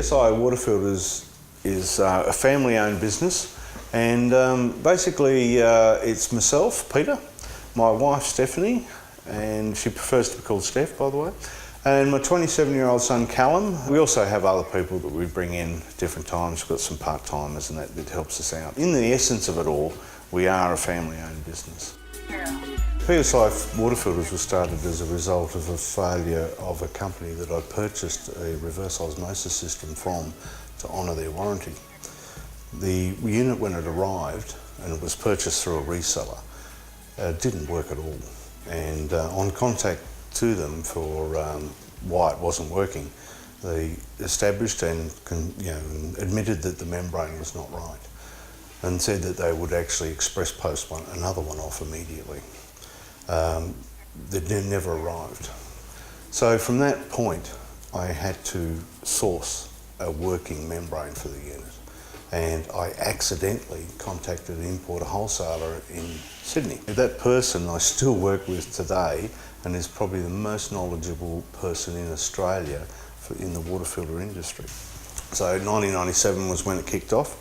PSI Water Filters is a family-owned business, and basically it's myself, Peter, my wife Stephanie, and she prefers to be called Steph, by the way, and my 27-year-old son Callum. We also have other people that we bring in different times. We've got some part-timers and that helps us out. In the essence of it all, we are a family-owned business. PSI Water Filters was started as a result of a failure of a company that I purchased a reverse osmosis system from to honour their warranty. The unit, when it arrived, and it was purchased through a reseller, didn't work at all. And on contact to them for why it wasn't working, they established and admitted that the membrane was not right, and said that they would actually express post another one off immediately. That never arrived. So from that point, I had to source a working membrane for the unit, and I accidentally contacted an importer wholesaler in Sydney. That person I still work with today, and is probably the most knowledgeable person in Australia in the water filter industry. So 1997 was when it kicked off.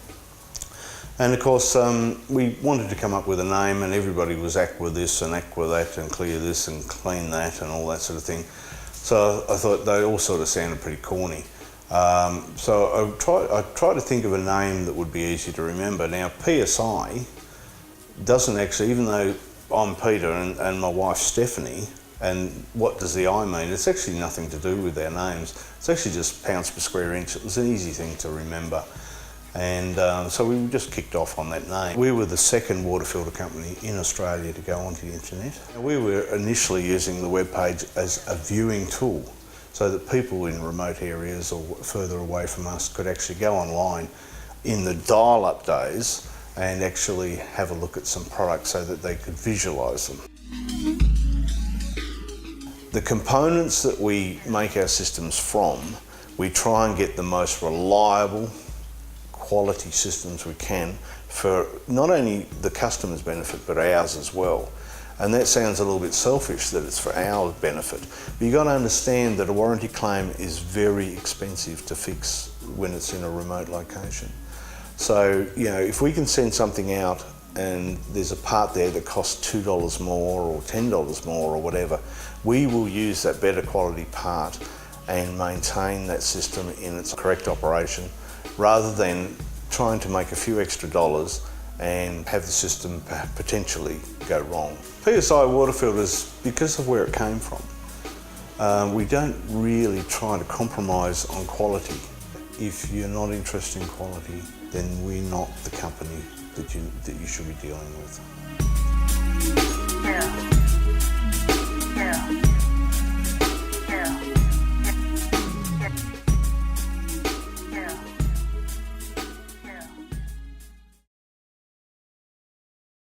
And of course, we wanted to come up with a name, and everybody was aqua this and aqua that and clear this and clean that and all that sort of thing. So I thought they all sort of sounded pretty corny. So I tried to think of a name that would be easy to remember. Now, PSI doesn't actually, even though I'm Peter and my wife Stephanie, and what does the I mean? It's actually nothing to do with their names. It's actually just pounds per square inch. It was an easy thing to remember. And so we just kicked off on that name. We were the second water filter company in Australia to go onto the internet. We were initially using the web page as a viewing tool, so that people in remote areas or further away from us could actually go online in the dial-up days and actually have a look at some products so that they could visualise them. The components that we make our systems from, we try and get the most reliable quality systems we can for not only the customer's benefit but ours as well. And that sounds a little bit selfish that it's for our benefit, but you've got to understand that a warranty claim is very expensive to fix when it's in a remote location. So, if we can send something out and there's a part there that costs $2 more or $10 more or whatever, we will use that better quality part and maintain that system in its correct operation, rather than trying to make a few extra dollars and have the system potentially go wrong. PSI Water Filters, because of where it came from, we don't really try to compromise on quality. If you're not interested in quality, then we're not the company that you should be dealing with.